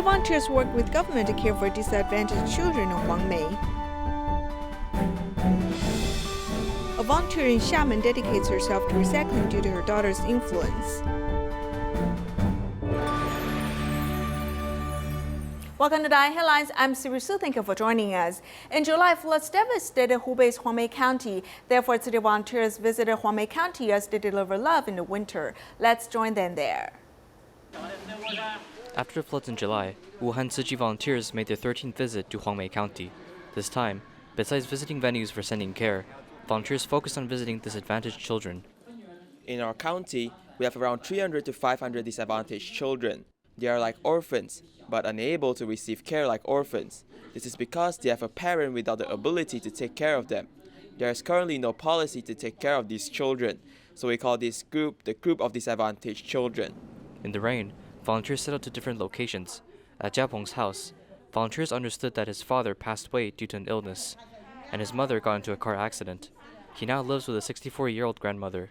City volunteers work with government to care for disadvantaged children in Huangmei. A volunteer in Xiamen dedicates herself to recycling due to her daughter's influence. Welcome to DaAi Headlines. I'm Siri Su. Thank you for joining us. In July, floods devastated Hubei's Huangmei County. Therefore, city volunteers visited Huangmei County as they deliver love in the winter. Let's join them there. After the floods in July, Wuhan Tzu Chi volunteers made their 13th visit to Huangmei County. This time, besides visiting venues for sending care, volunteers focused on visiting disadvantaged children. In our county, we have around 300 to 500 disadvantaged children. They are like orphans, but unable to receive care like orphans. This is because they have a parent without the ability to take care of them. There is currently no policy to take care of these children, so we call this group the group of disadvantaged children. In the rain, volunteers set out to different locations. At Jia Peng's house, volunteers understood that his father passed away due to an illness, and his mother got into a car accident. He now lives with a 64-year-old grandmother.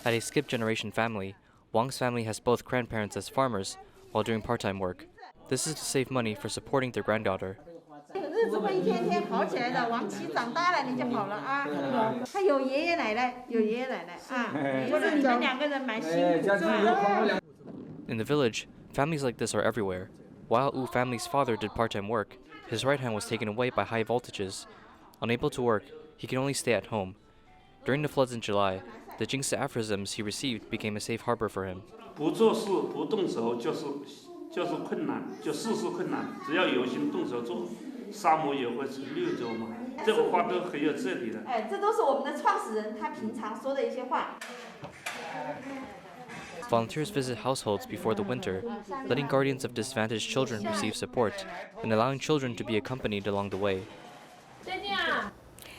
At a skip-generation family, Wang's family has both grandparents as farmers while doing part-time work. This is to save money for supporting their granddaughter. In the village, families like this are everywhere. While Wu family's father did part-time work, his right hand was taken away by high voltages. Unable to work, he can only stay at home. During the floods in July, the Qingdao aphorisms he received became a safe harbor for him. Volunteers visit households before the winter, letting guardians of disadvantaged children receive support and allowing children to be accompanied along the way.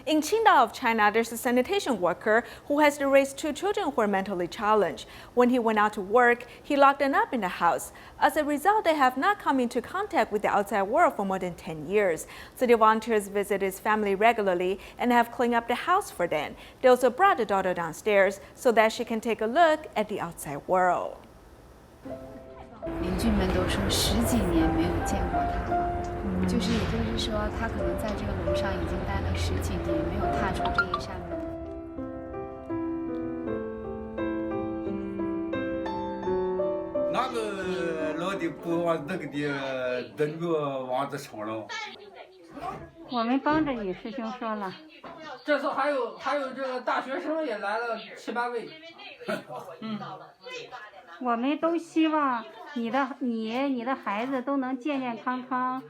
In Qingdao of China, there's a sanitation worker who has to raise 2 children who are mentally challenged. When he went out to work, he locked them up in the house. As a result, they have not come into contact with the outside world for more than 10 years. City volunteers visit his family regularly and have cleaned up the house for them. They also brought the daughter downstairs so that she can take a look at the outside world. 邻居们都说10几年没有见过他了。也就是说，他可能在这个楼上已经待了10几年，没有踏出这一扇门。那个老的不往那个的登个王子床了。我们帮着李师兄说了。这次还有这个大学生也来了7、8位。我们都希望你的孩子都能健健康康。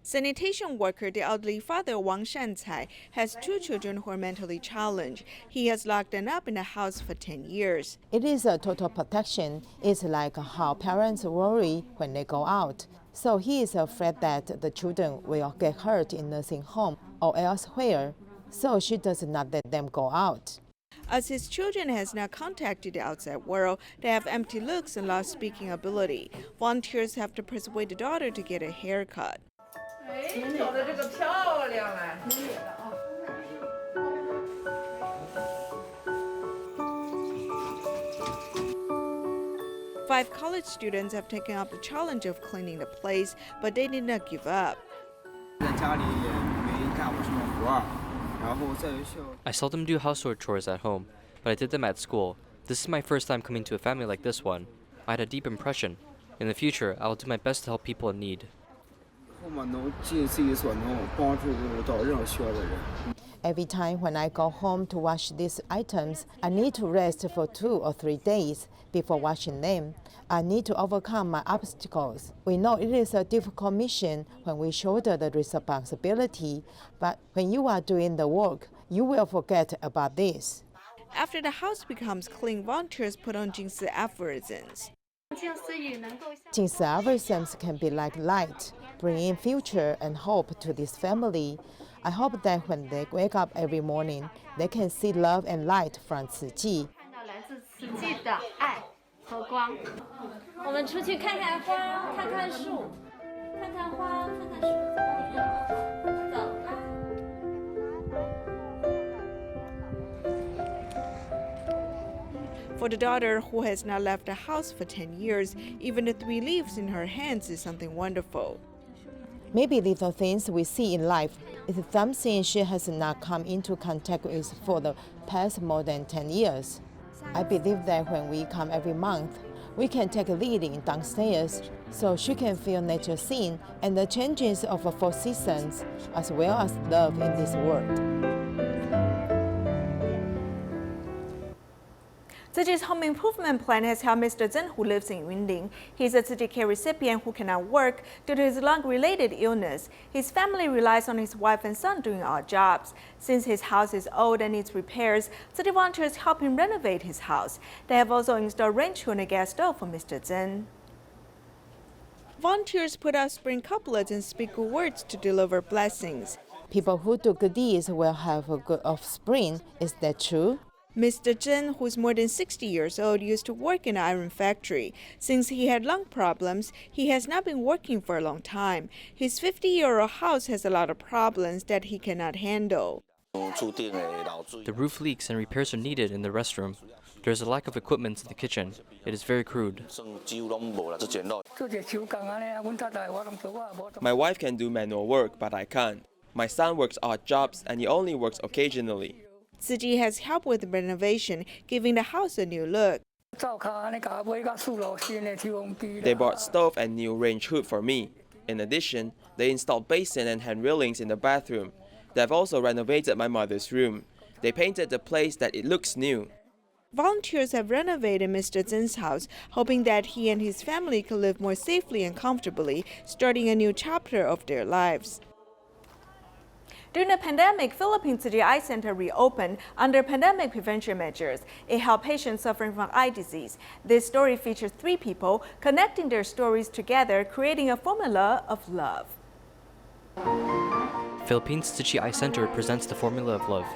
Sanitation worker, the elderly father Wang Shancai, has 2 children who are mentally challenged. He has locked them up in the house for 10 years. It is a total protection. It's like how parents worry when they go out. So he is afraid that the children will get hurt in nursing home or elsewhere. So she does not let them go out. As his children has not contacted the outside world, they have empty looks and lost speaking ability. Volunteers have to persuade the daughter to get a haircut. 走的这个漂亮哎。 5 college students have taken up the challenge of cleaning the place, but they did not give up. I seldom do household chores at home, but I did them at school. This is my first time coming to a family like this one. I had a deep impression. In the future, I will do my best to help people in need. Every time when I go home to wash these items, I need to rest for 2 or 3 days before washing them. I need to overcome my obstacles. We know it is a difficult mission when we shoulder the responsibility, but when you are doing the work, you will forget about this. After the house becomes clean, volunteers put on Jingsi aphorisms. Jingsi aphorisms can be like light, bringing future and hope to this family. I hope that when they wake up every morning, they can see love and light from Tzu Chi. 慈济的爱和光。我们出去看看花，看看树，看看花，看看树，走吧。For the daughter who has not left the house for 10 years, even the 3 leaves in her hands is something wonderful. Maybe little things we see in life is something she has not come into contact with for the past more than 10 years. I believe that when we come every month, we can take a reading downstairs so she can feel nature scene and the changes of 4 seasons, as well as love in this world. Tzu Chi's home improvement plan has helped Mr. Zhen, who lives in Yunlin. He's a Tzu Chi care recipient who cannot work due to his lung-related illness. His family relies on his wife and son doing odd jobs. Since his house is old and needs repairs, Tzu Chi volunteers help him renovate his house. They have also installed range hood and a gas stove for Mr. Zhen. Volunteers put out spring couplets and speak good words to deliver blessings. People who do good deeds will have a good offspring. Is that true? Mr. Zhen, who's more than 60 years old, used to work in an iron factory. Since he had lung problems, he has not been working for a long time. His 50-year-old house has a lot of problems that he cannot handle. The roof leaks and repairs are needed in the restroom. There's a lack of equipment in the kitchen. It is very crude. My wife can do manual work, but I can't. My son works odd jobs and he only works occasionally. Tzu Chi has helped with the renovation, giving the house a new look. They bought stove and new range hood for me. In addition, they installed basin and hand railings in the bathroom. They have also renovated my mother's room. They painted the place that it looks new. Volunteers have renovated Mr. Zhen's house, hoping that he and his family could live more safely and comfortably, starting a new chapter of their lives. During the pandemic, Philippine Tzu Chi Eye Center reopened under pandemic prevention measures. It helped patients suffering from eye disease. This story features 3 people connecting their stories together, creating a formula of love. Philippines Tzu Chi Eye Center presents the formula of love.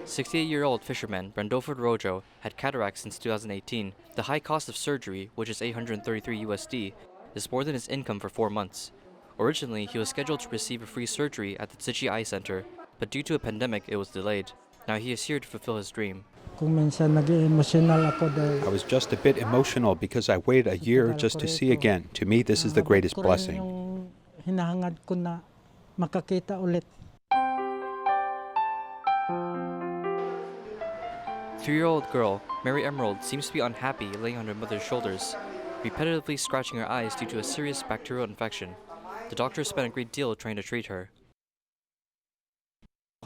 68-year-old fisherman Randolfo Rojo had cataracts since 2018. The high cost of surgery, which is $833 USD, is more than his income for 4 months. Originally, he was scheduled to receive a free surgery at the Tzu Chi Eye Center, but due to a pandemic, it was delayed. Now he is here to fulfill his dream. I was just a bit emotional because I waited a year just to see again. To me, this is the greatest blessing. 3-year-old girl, Mary Emerald, seems to be unhappy laying on her mother's shoulders, repetitively scratching her eyes due to a serious bacterial infection. The doctor spent a great deal trying to treat her.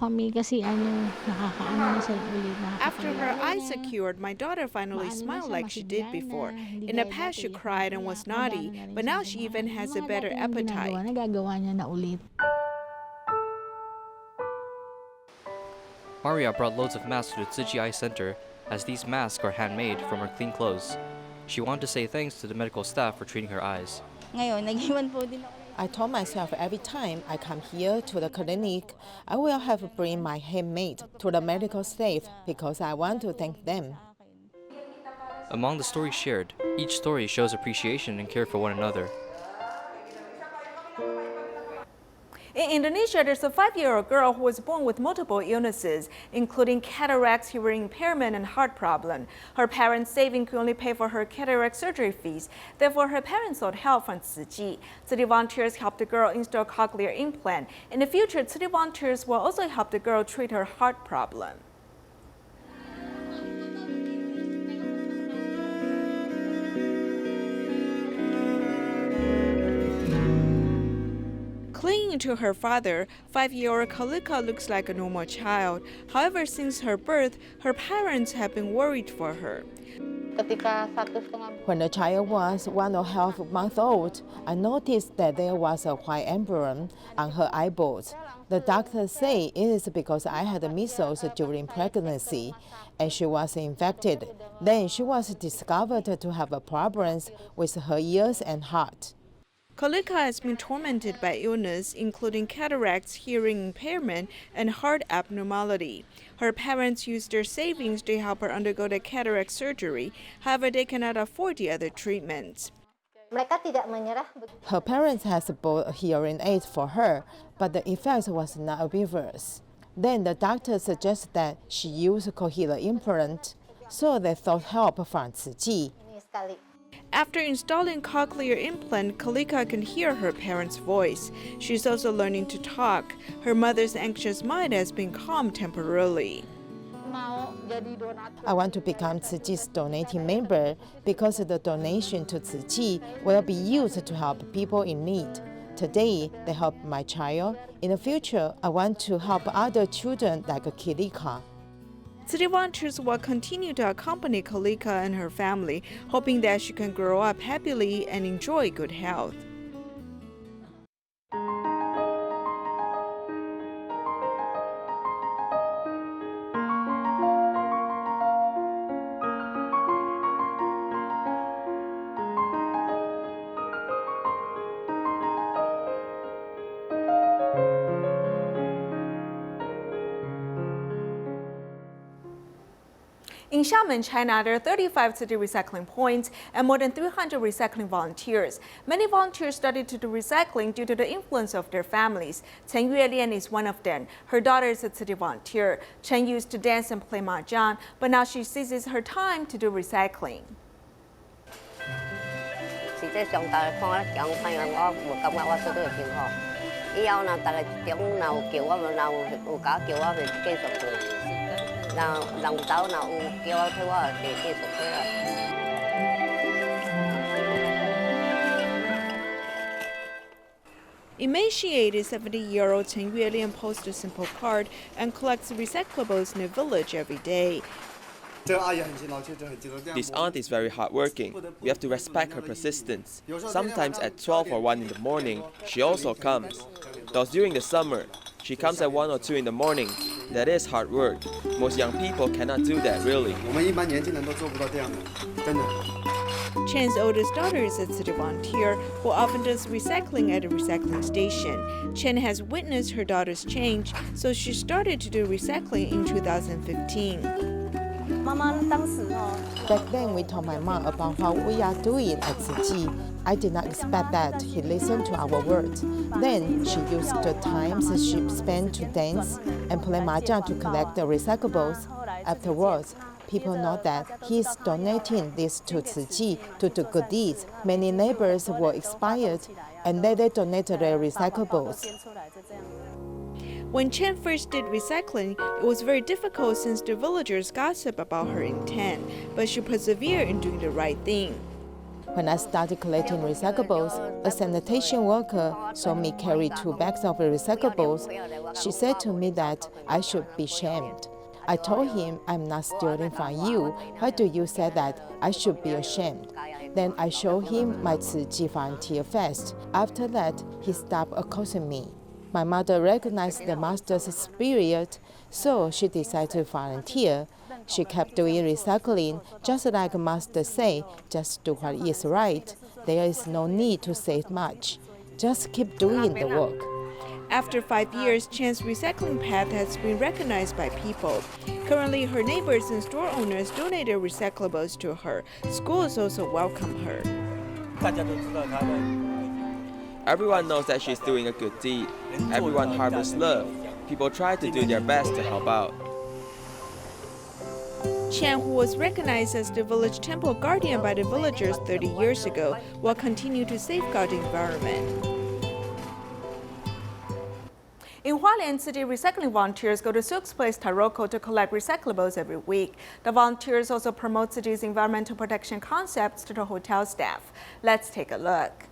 After her eyes are cured, my daughter finally smiled like she did before. In the past, she cried and was naughty, but now she even has a better appetite. Maria brought loads of masks to the Tzu Chi Eye Center, as these masks are handmade from her clean clothes. She wanted to say thanks to the medical staff for treating her eyes. I told myself every time I come here to the clinic, I will have to bring my handmade to the medical staff because I want to thank them. Among the stories shared, each story shows appreciation and care for one another. In Indonesia, there's a 5-year-old girl who was born with multiple illnesses, including cataracts, hearing impairment, and heart problem. Her parents' saving could only pay for her cataract surgery fees. Therefore, her parents sought help from Tzu Chi. Tzu Chi volunteers helped the girl install a cochlear implant. In the future, Tzu Chi volunteers will also help the girl treat her heart problem. Clinging to her father, 5-year-old Kalika looks like a normal child. However, since her birth, her parents have been worried for her. When the child was 1.5 months old, I noticed that there was a white embryo on her eyeballs. The doctors say it is because I had measles during pregnancy, and she was infected. Then she was discovered to have problems with her ears and heart. Kalika has been tormented by illness, including cataracts, hearing impairment, and heart abnormality. Her parents used their savings to help her undergo the cataract surgery. However, they cannot afford the other treatments. Her parents had bought a hearing aid for her, but the effect was not reversed. Then the doctor suggested that she use a cochlear implant, so they sought help from Tzu Chi. After installing cochlear implant, Kalika can hear her parents' voice. She's also learning to talk. Her mother's anxious mind has been calmed temporarily. I want to become Tzu Chi's donating member because the donation to Tzu Chi will be used to help people in need. Today, they help my child. In the future, I want to help other children like Kalika. City volunteers will continue to accompany Kalika and her family, hoping that she can grow up happily and enjoy good health. In Xiamen, China, there are 35 city recycling points and more than 300 recycling volunteers. Many volunteers started to do recycling due to the influence of their families. Chen Yuelian is one of them. Her daughter is a city volunteer. Chen used to dance and play mahjong, but now she seizes her time to do recycling. Emaciated 70-year-old Chen Yuelian posts a simple card and collects recyclables in the village every day. This aunt is very hardworking. We have to respect her persistence. Sometimes at 12 or 1 in the morning, she also comes. Thus during the summer, she comes at 1 or 2 in the morning. That is hard work. Most young people cannot do that, really. Chen's oldest daughter is a city volunteer who often does recycling at a recycling station. Chen has witnessed her daughter's change, so she started to do recycling in 2015. Back then, we told my mom about what we are doing at Tzu Chi. I did not expect that he listened to our words. Then she used the times she spent to dance and play mahjong to collect the recyclables. Afterwards, people know that he is donating this to Tzu Chi to do good deeds. Many neighbors were inspired, and then they donated their recyclables. When Chen first did recycling, it was very difficult since the villagers gossip about her intent, but she persevered in doing the right thing. When I started collecting recyclables, a sanitation worker saw me carry 2 bags of recyclables. She said to me that I should be shamed. I told him, I'm not stealing from you. Why do you say that I should be ashamed? Then I showed him my Tzu Chi volunteer vest. After that, he stopped accosting me. My mother recognized the master's spirit, so she decided to volunteer. She kept doing recycling, just like master say, just do what is right. There is no need to say much. Just keep doing the work. After 5 years, Chen's recycling path has been recognized by people. Currently, her neighbors and store owners donated recyclables to her. Schools also welcome her. Everyone knows that she's doing a good deed. Everyone harbors love. People try to do their best to help out. Chen, who was recognized as the village temple guardian by the villagers 30 years ago, will continue to safeguard the environment. In Hualien, city recycling volunteers go to Sook's Place, Taroko to collect recyclables every week. The volunteers also promote city's environmental protection concepts to the hotel staff. Let's take a look.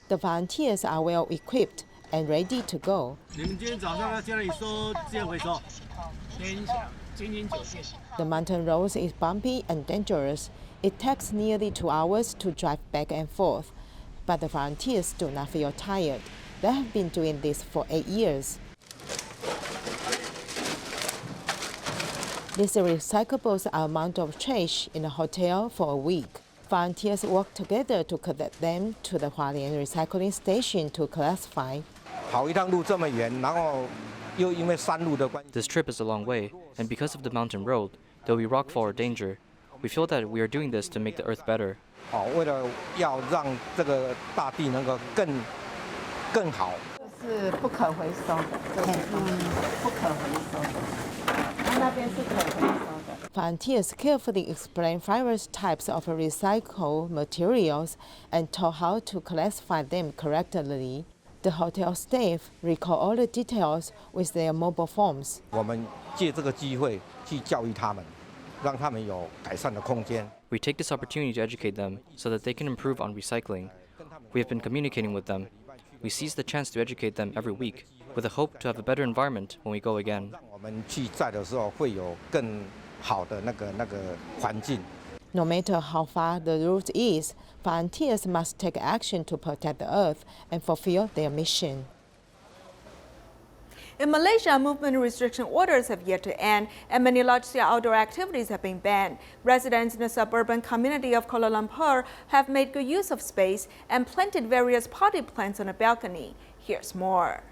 The volunteers are well equipped and ready to go. The mountain road is bumpy and dangerous. It takes nearly 2 hours to drive back and forth, but the volunteers do not feel tired. They have been doing this for 8 years. These recyclables are amount of trash in the hotel for a week. Volunteers work together to collect them to the Hualien recycling station to classify. This trip is a long way, and because of the mountain road, there will be rockfall or danger. We feel that we are doing this to make the earth better. 是不可回收的，这些东西不可回收的。那边是可回收的。Volunteers carefully explain various types of recycled materials and taught how to classify them correctly. The hotel staff record all the details with their mobile phones. 我们借这个机会去教育他们，让他们有改善的空间。We take this opportunity to educate them so that they can improve on recycling. We have been communicating with them. We seize the chance to educate them every week, with a hope to have a better environment when we go again. 我们去载的时候会有更好的那个环境。No matter how far the route is, volunteers must take action to protect the earth and fulfill their mission. In Malaysia, movement restriction orders have yet to end, and many large-scale outdoor activities have been banned. Residents in the suburban community of Kuala Lumpur have made good use of space and planted various potted plants on a balcony. Here's more.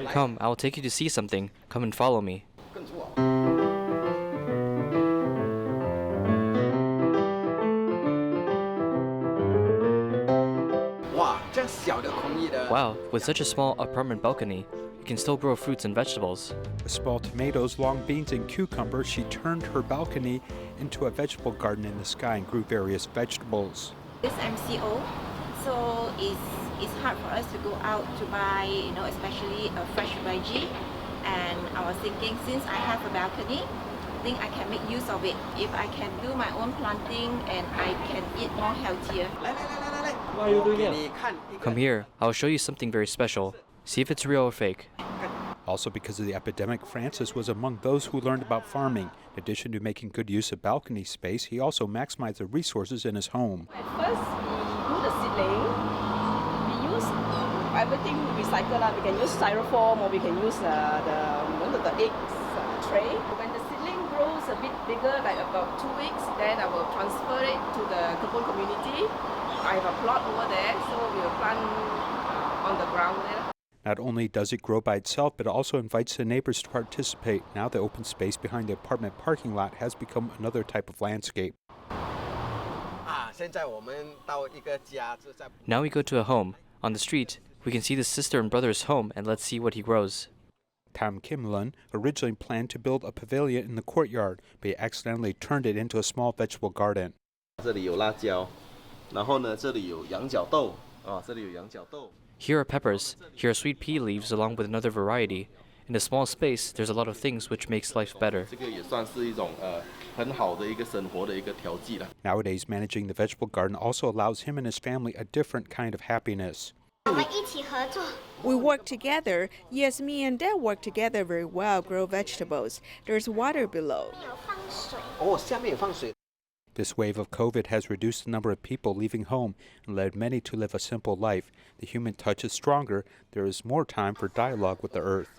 Come, I will take you to see something. Come and follow me. Wow, with such a small apartment balcony, you can still grow fruits and vegetables. With small tomatoes, long beans, and cucumbers, she turned her balcony into a vegetable garden in the sky and grew various vegetables. This MCO, so it's hard for us to go out to buy, especially a fresh veggie. And I was thinking, since I have a balcony, I think I can make use of it. If I can do my own planting and I can eat more healthier. What are you doing here? Come here, I'll show you something very special. See if it's real or fake. Also because of the epidemic, Francis was among those who learned about farming. In addition to making good use of balcony space, he also maximized the resources in his home. First, we do the seedling. We use everything recycled. We can use styrofoam or we can use the eggs tray. When the seedling grows a bit bigger, like about 2 weeks, then I will transfer it to the Kebun community. I have a plot over there, so we will plant on the ground there. Not only does it grow by itself, but it also invites the neighbors to participate. Now the open space behind the apartment parking lot has become another type of landscape. Now we go to a home. On the street, we can see the sister and brother's home, and let's see what he grows. Tam Kim Lun originally planned to build a pavilion in the courtyard, but he accidentally turned it into a small vegetable garden. Here are peppers. Here are sweet pea leaves along with another variety. In a small space, there's a lot of things which makes life better. Nowadays, managing the vegetable garden also allows him and his family a different kind of happiness. We work together. Yes, me and Dad work together very well, grow vegetables. There's water below. This wave of COVID has reduced the number of people leaving home and led many to live a simple life. The human touch is stronger. There is more time for dialogue with the earth.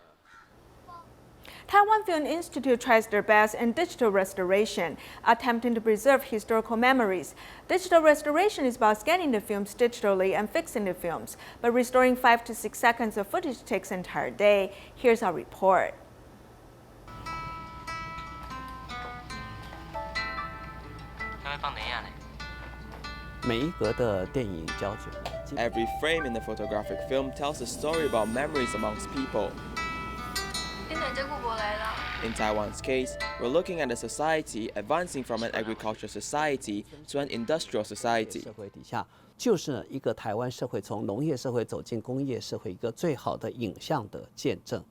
Taiwan Film Institute tries their best in digital restoration, attempting to preserve historical memories. Digital restoration is about scanning the films digitally and fixing the films, but restoring 5 to 6 seconds of footage takes an entire day. Here's our report. Every frame in the photographic film tells a story about memories amongst people. In Taiwan's case, we're looking at a society advancing from an agricultural society to an industrial society. 就是一个台湾社会从农业社会走进工业社会一个最好的影像的见证。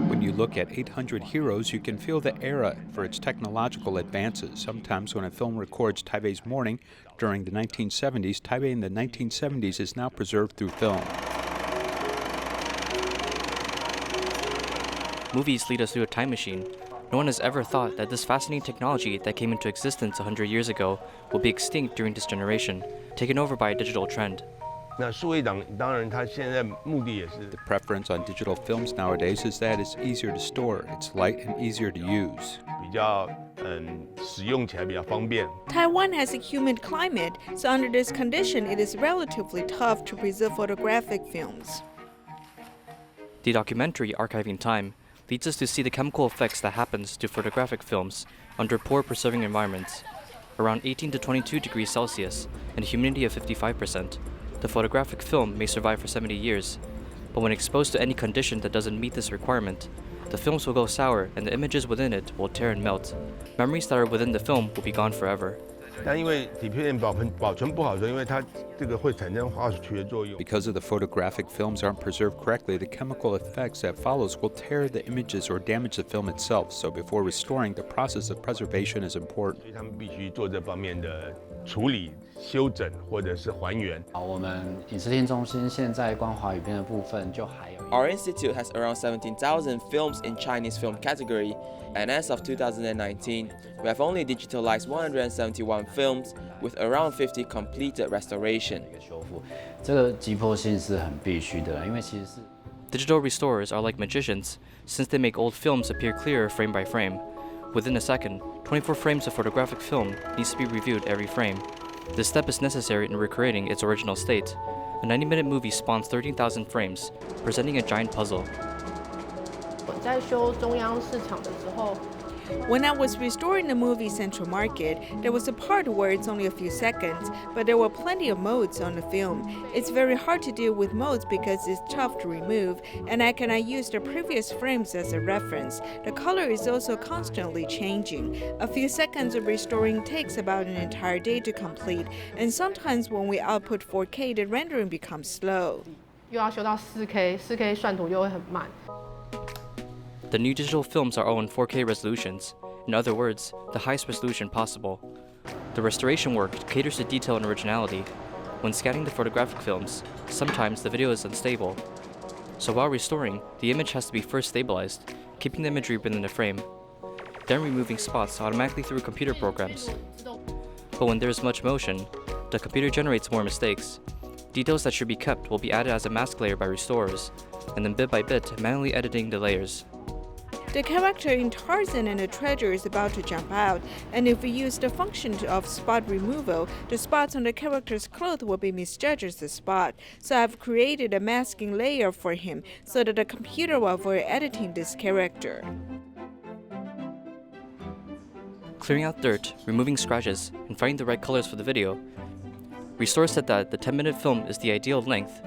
When you look at 800 Heroes, you can feel the era for its technological advances. Sometimes when a film records Taipei's morning during the 1970s, Taipei in the 1970s is now preserved through film. Movies lead us through a time machine. No one has ever thought that this fascinating technology that came into existence 100 years ago will be extinct during this generation, taken over by a digital trend. The preference on digital films nowadays is that it's easier to store, it's light and easier to use. Taiwan has a humid climate, so under this condition, it is relatively tough to preserve photographic films. The documentary Archiving Time leads us to see the chemical effects that happens to photographic films under poor preserving environments. Around 18 to 22 degrees Celsius and a humidity of 55%. The the photographic film may survive for 70 years, but when exposed to any condition that doesn't meet this requirement, the films will go sour and the images within it will tear and melt. Memories that are within the film will be gone forever. Because of the photographic films aren't preserved correctly, the chemical effects that follows will tear the images or damage the film itself. So before restoring, the process of preservation is important. Our institute has around 17,000 films in Chinese film category, and as of 2019, we have only digitalized 171 films with around 50 completed restoration. Digital restorers are like magicians, since they make old films appear clearer frame by frame. Within a second, 24 frames of photographic film needs to be reviewed every frame. This step is necessary in recreating its original state. A 90-minute movie spawns 13,000 frames, presenting a giant puzzle. When I was restoring the movie Central Market, there was a part where it's only a few seconds, but there were plenty of modes on the film. It's very hard to deal with modes because it's tough to remove, and I cannot use the previous frames as a reference. The color is also constantly changing. A few seconds of restoring takes about an entire day to complete, and sometimes when we output 4K, the rendering becomes slow. The new digital films are all in 4K resolutions, in other words, the highest resolution possible. The restoration work caters to detail and originality. When scanning the photographic films, sometimes the video is unstable. So while restoring, the image has to be first stabilized, keeping the imagery within the frame, then removing spots automatically through computer programs. But when there is much motion, the computer generates more mistakes. Details that should be kept will be added as a mask layer by restorers, and then bit by bit manually editing the layers. The character in Tarzan and the treasure is about to jump out, and if we use the function of spot removal, the spots on the character's clothes will be misjudged as a spot. So I've created a masking layer for him so that the computer will avoid editing this character. Clearing out dirt, removing scratches, and finding the right colors for the video. Restorers said that the 10-minute film is the ideal length,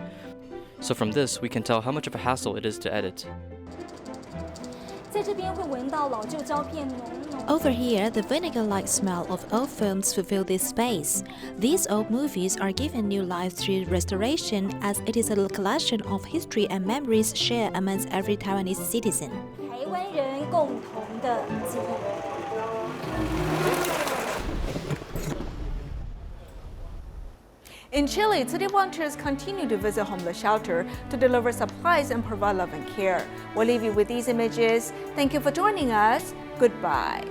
so from this we can tell how much of a hassle it is to edit. Over here, the vinegar-like smell of old films fulfill this space. These old movies are given new life through restoration, as it is a collection of history and memories shared amongst every Taiwanese citizen. In Chile, city volunteers continue to visit homeless shelters to deliver supplies and provide love and care. We'll leave you with these images. Thank you for joining us. Goodbye.